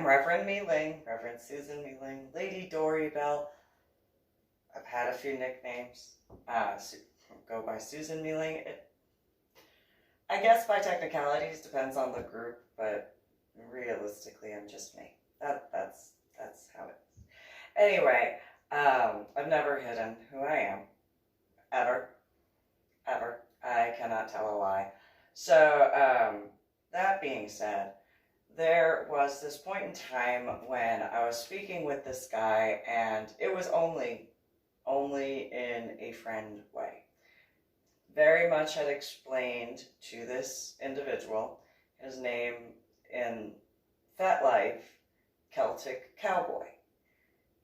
Reverend MeeLing, Reverend Susan MeeLing, Lady Dori, Belle. I've had a few nicknames. Go by Susan MeeLing. I guess by technicalities, depends on the group, but realistically, I'm just me. That's how it is. Anyway, I've never hidden who I am. Ever. I cannot tell a lie. So, that being said, there was this point in time when I was speaking with this guy, and it was only in a friend way. Very much had explained to this individual his name in Fat Life, Celtic Cowboy,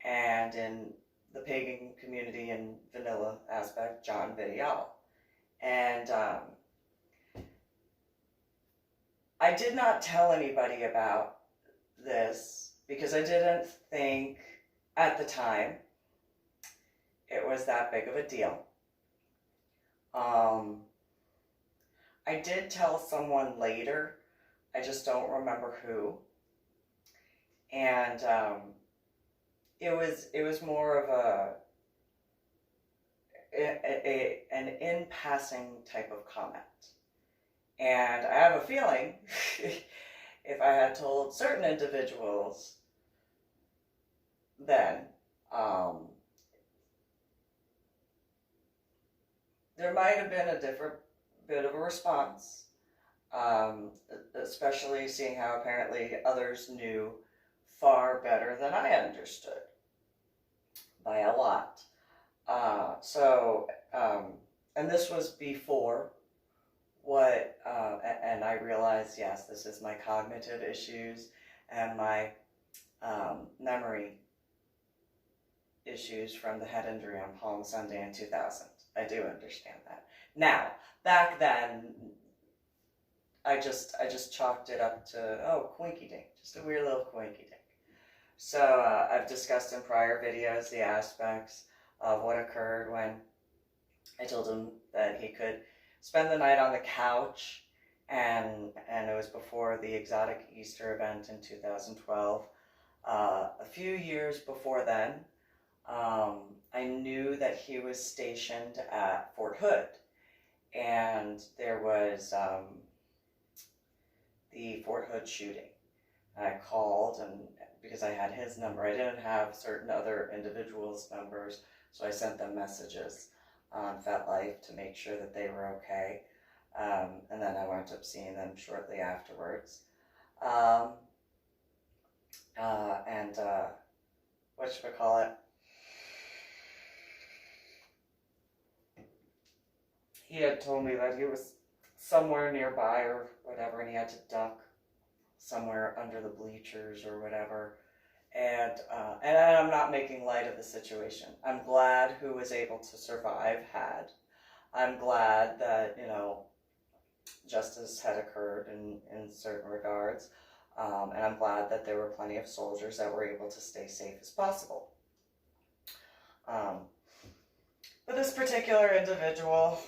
and in the pagan community and vanilla aspect, John Vidial. And I did not tell anybody about this because I didn't think at the time it was that big of a deal. I did tell someone later, I just don't remember who. And it was more of an in-passing type of comment. And I have a feeling if I had told certain individuals then, there might have been a different bit of a response, especially seeing how apparently others knew far better than I understood by a lot. And this was before what, and I realized, yes, this is my cognitive issues and my memory issues from the head injury on Palm Sunday in 2000. I do understand that. Now, back then, I just chalked it up to, quinky dink, just a weird little quinky dink. So I've discussed in prior videos the aspects of what occurred when I told him that he could spend the night on the couch, and it was before the exotic Easter event in 2012. A few years before then, I knew that he was stationed at Fort Hood, and there was the Fort Hood shooting. I called, and because I had his number, I didn't have certain other individuals' numbers, so I sent them messages on FetLife to make sure that they were okay, and then I wound up seeing them shortly afterwards. Whatchamacallit? He had told me that he was somewhere nearby or whatever, and he had to duck somewhere under the bleachers or whatever. And I'm not making light of the situation. I'm glad who was able to survive had. I'm glad that, justice had occurred in certain regards. And I'm glad that there were plenty of soldiers that were able to stay safe as possible. But this particular individual,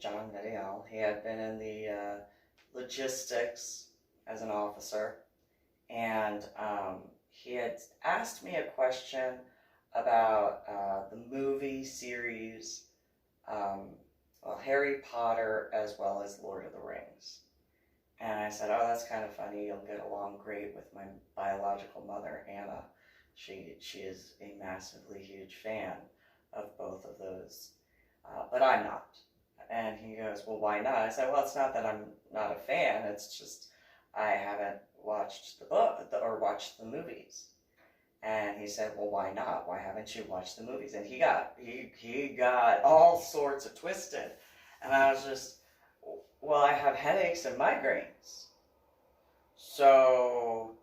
John Vidial, he had been in the logistics as an officer, and he had asked me a question about the movie series, Harry Potter as well as Lord of the Rings. And I said, oh, that's kind of funny. You'll get along great with my biological mother, Anna. She is a massively huge fan of both of those, but I'm not. And he goes, well, why not? I said, well, it's not that I'm not a fan. It's just I haven't watched the book or watched the movies. And he said, well, why not? Why haven't you watched the movies? And he got all sorts of twisted. And I was just, well, I have headaches and migraines. So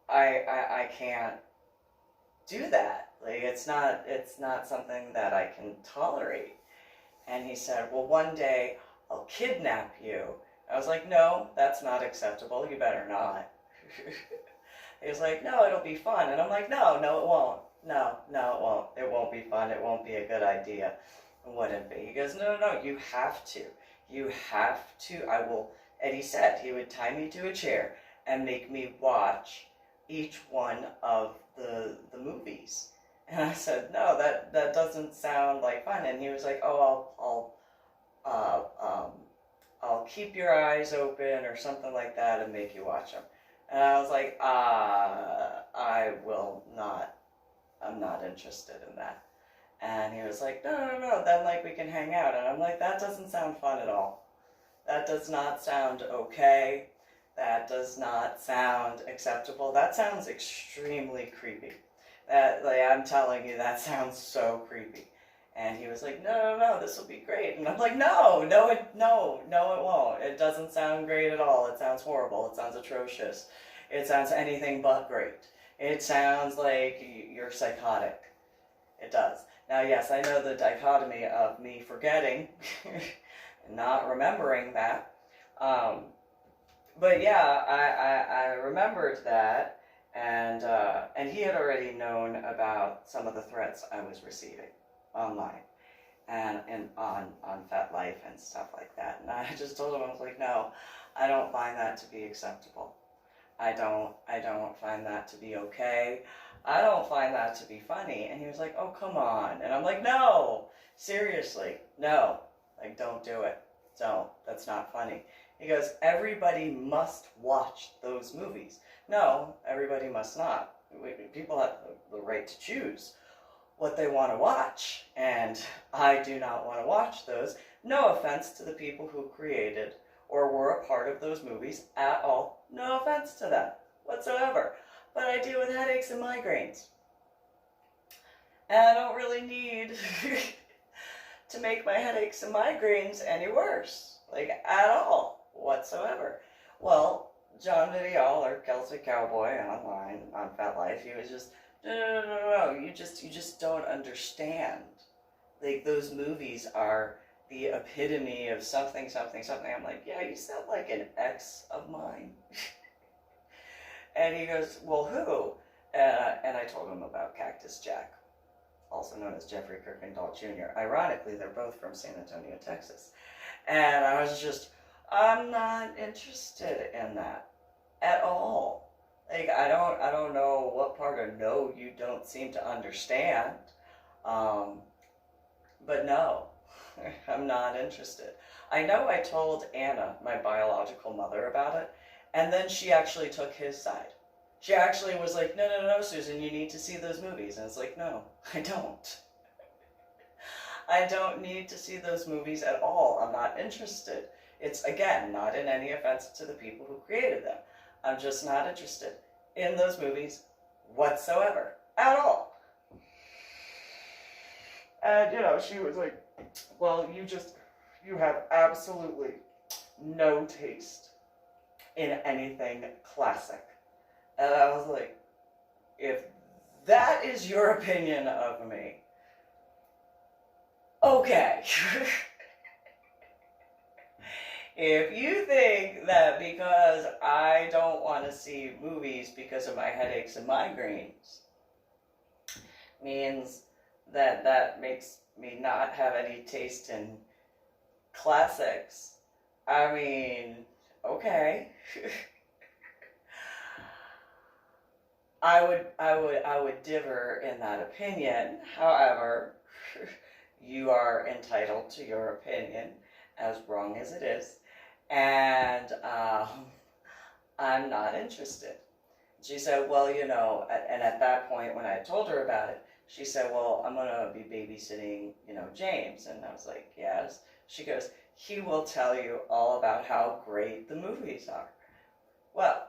I can't do that. Like, it's not something that I can tolerate. And he said, well, one day I'll kidnap you. I was like, no, that's not acceptable. You better not. He was like, no, it'll be fun. And I'm like, no, it won't. No, it won't. It won't be fun. It won't be a good idea. It wouldn't be. He goes, no, you have to. You have to. I will. And he said he would tie me to a chair and make me watch each one of the movies. And I said, no, that doesn't sound like fun. And he was like, oh, I'll keep your eyes open or something like that and make you watch them. And I was like, I will not. I'm not interested in that. And he was like, no, then like we can hang out. And I'm like, that doesn't sound fun at all. That does not sound okay. That does not sound acceptable. That sounds extremely creepy. That, like, I'm telling you, that sounds so creepy. And he was like, no, this will be great. And I'm like, no, it won't. It doesn't sound great at all. It sounds horrible. It sounds atrocious. It sounds anything but great. It sounds like you're psychotic. It does. Now, yes, I know the dichotomy of me forgetting and not remembering that. But yeah, I remembered that, and he had already known about some of the threats I was receiving online and on FetLife and stuff like that. And I just told him, I was like, no, I don't find that to be acceptable. I don't find that to be okay. I don't find that to be funny. And he was like, oh, come on. And I'm like, no, seriously, no, like, don't do it. Don't. That's not funny. He goes, everybody must watch those movies. No, everybody must not. People have the right to choose what they want to watch, and I do not want to watch those. No offense to the people who created or were a part of those movies at all. No offense to them whatsoever. But I deal with headaches and migraines. And I don't really need to make my headaches and migraines any worse, like at all whatsoever. Well, John Vidal or Celtic Cowboy online on FetLife, he was just, no, you just don't understand. Like, those movies are the epitome of something. I'm like, yeah, you sound like an ex of mine. And he goes, well, who? And I told him about Cactus Jack, also known as Jeffrey Kirkendall Jr. Ironically, they're both from San Antonio, Texas. And I was just, I'm not interested in that at all. Like, I don't know what part of no you don't seem to understand. But no, I'm not interested. I know I told Anna, my biological mother, about it, and then she actually took his side. She actually was like, no, Susan, you need to see those movies. And it's like, no, I don't. I don't need to see those movies at all. I'm not interested. It's, again, not in any offense to the people who created them. I'm just not interested in those movies whatsoever. At all. And, she was like, well, you have absolutely no taste in anything classic. And I was like, if that is your opinion of me, okay. If you think that because I don't want to see movies because of my headaches and migraines means that makes me not have any taste in classics, I mean, okay. I would differ in that opinion. However, you are entitled to your opinion, as wrong as it is, and I'm not interested. She said, well, and at that point when I told her about it, she said, well, I'm going to be babysitting, James. And I was like, yes. She goes, he will tell you all about how great the movies are. Well,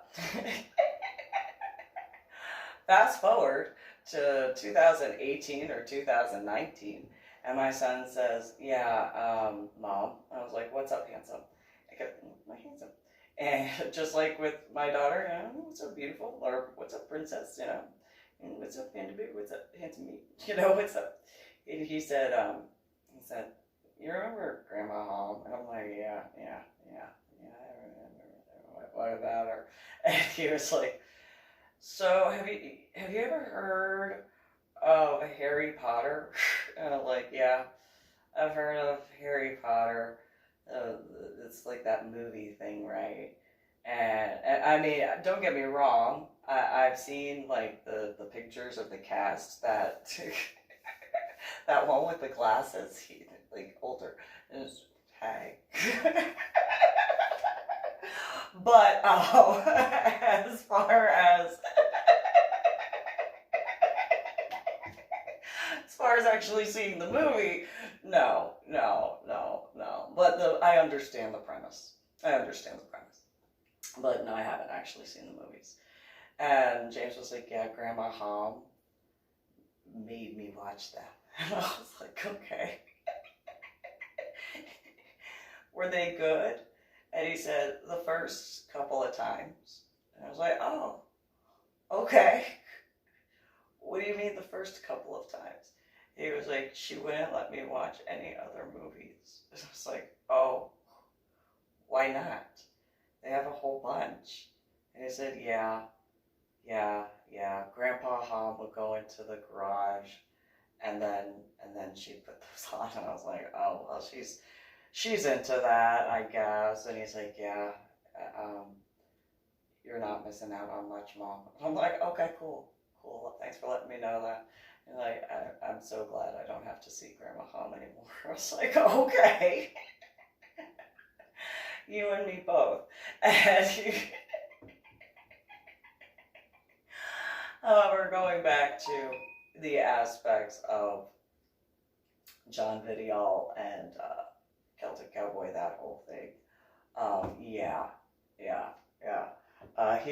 fast forward to 2018 or 2019, and my son says, yeah, Mom. I was like, what's up, handsome? I go, my handsome. And just like with my daughter, what's up, beautiful? Or what's up, princess? And what's up, panda bear? What's up, handsome me? What's up? And he said, you remember Grandma Home? And I'm like, yeah, I remember. What about her? And he was like, so have you ever heard of Harry Potter? And I'm like, yeah, I've heard of Harry Potter. It's like that movie thing, right? And I mean, don't get me wrong, I've seen like the pictures of the cast that that one with the glasses, he like older, is hey. But as far as as far as actually seeing the movie, no. But I understand the premise. But no, I haven't actually seen the movies. And James was like, yeah, Grandma Hom made me watch them. And I was like, okay. Were they good? And he said, the first couple of times. And I was like, oh, okay. What do you mean the first couple of times? He was like, she wouldn't let me watch any other movies. And I was like, oh, why not? They have a whole bunch. And he said, yeah. Grandpa Hom would go into the garage, and then she'd put those on, and I was like, oh, well, she's into that, I guess. And he's like, yeah, you're not missing out on much, Mom. And I'm like, okay, cool. Thanks for letting me know that. And like, I'm so glad I don't have to see Grandma Hom anymore. I was like, okay. You and me both. And however, going back to the aspects of John Vidial and Celtic Cowboy, that whole thing, yeah.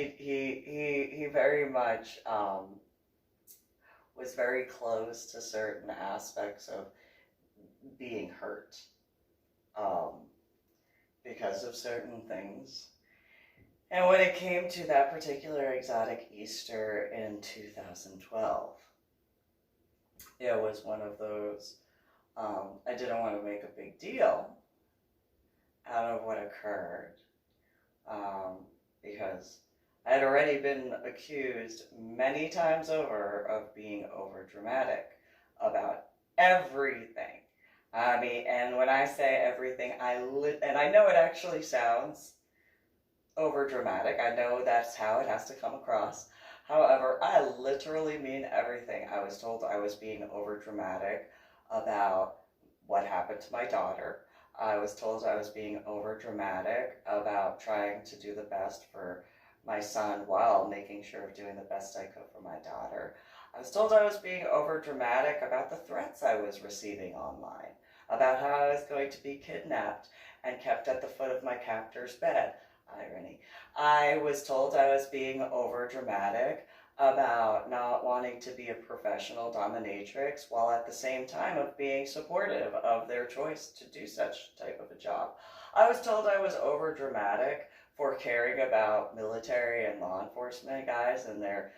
He very much was very close to certain aspects of being hurt because of certain things. And when it came to that particular exotic Easter in 2012, it was one of those, I didn't want to make a big deal out of what occurred, because I had already been accused many times over of being overdramatic about everything. I mean, and when I say everything, and I know it actually sounds over dramatic. I know that's how it has to come across. However, I literally mean everything. I was told I was being over dramatic about what happened to my daughter. I was told I was being over dramatic about trying to do the best for my son while making sure of doing the best I could for my daughter. I was told I was being over dramatic about the threats I was receiving online, about how I was going to be kidnapped and kept at the foot of my captor's bed. Irony. I was told I was being over dramatic about not wanting to be a professional dominatrix while at the same time of being supportive of their choice to do such type of a job. I was told I was over dramatic for caring about military and law enforcement guys and their,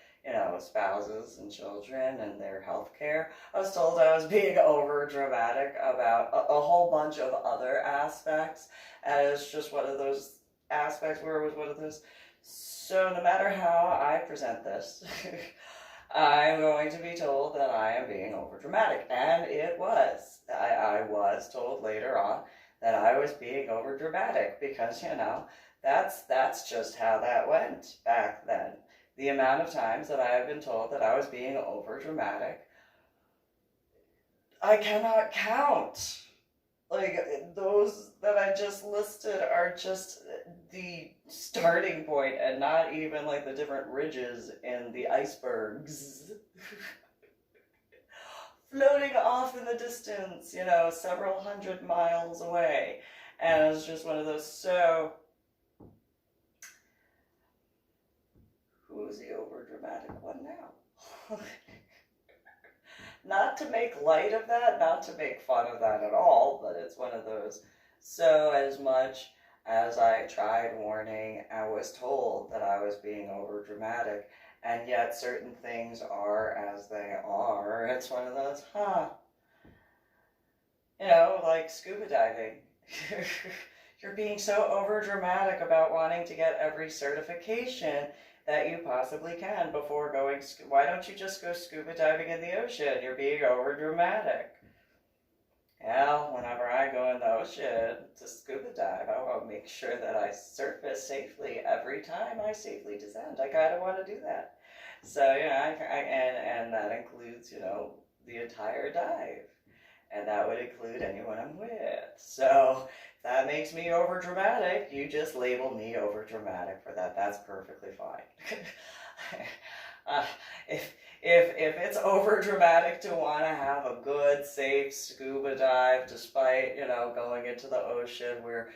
spouses and children and their health care. I was told I was being over dramatic about a whole bunch of other aspects, and it was just one of those aspects where it was one of those, so no matter how I present this, I'm going to be told that I am being overdramatic, and it was. I was told later on that I was being overdramatic because, that's just how that went back then. The amount of times that I have been told that I was being overdramatic, I cannot count. Like, those that I just listed are just the starting point and not even like the different ridges in the icebergs floating off in the distance, several hundred miles away. And it's just one of those, so who's the overdramatic one now? Not to make light of that, not to make fun of that at all, but it's one of those. So as much as I tried warning, I was told that I was being over dramatic, and yet certain things are as they are. It's one of those, like scuba diving. You're being so over dramatic about wanting to get every certification that you possibly can before going, why don't you just go scuba diving in the ocean? You're being over dramatic. Yeah, whenever I go in the ocean to scuba dive, I want to make sure that I surface safely every time I safely descend. I kind of want to do that. So, and that includes, the entire dive. And that would include anyone I'm with. So, if that makes me over dramatic, you just label me over dramatic for that. That's perfectly fine. uh, if if it's over dramatic to want to have a good, safe scuba dive, despite going into the ocean where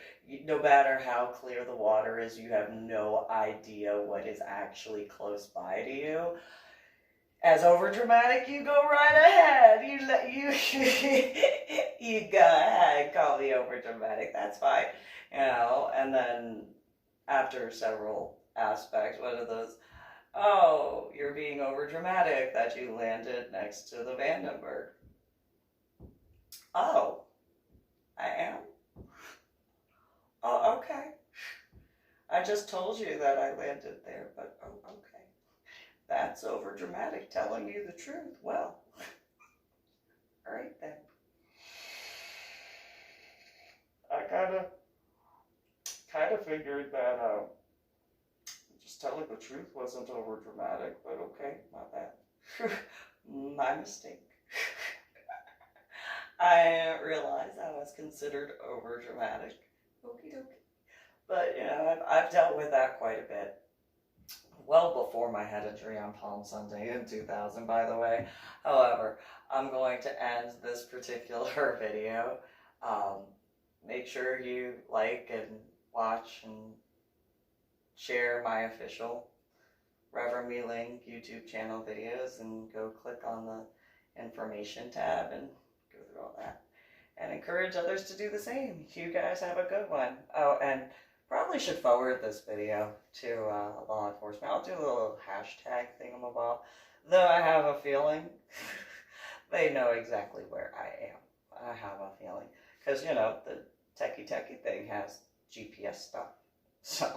no matter how clear the water is, you have no idea what is actually close by to you. As over dramatic, you go right ahead. You go ahead, call me over dramatic. That's fine, And then after several aspects, one of those, oh, you're being over dramatic that you landed next to the Vandenberg. Oh, I am. Oh, okay. I just told you that I landed there, but oh, okay. That's over dramatic, telling you the truth. Well, all right then. I kind of figured that just telling the truth wasn't over dramatic, but okay, my bad. My mistake. I didn't realize I was considered over dramatic. Okie dokie. But I've dealt with that quite a bit. Well before my head injury on Palm Sunday in 2000, by the way. However, I'm going to end this particular video. Make sure you like and watch and share my official Reverend MeeLing YouTube channel videos, and go click on the information tab and go through all that. And encourage others to do the same. You guys have a good one. Oh, and probably should forward this video to law enforcement. I'll do a little hashtag thingamabob, though I have a feeling they know exactly where I am. I have a feeling. Because, the techie thing has GPS stuff. So...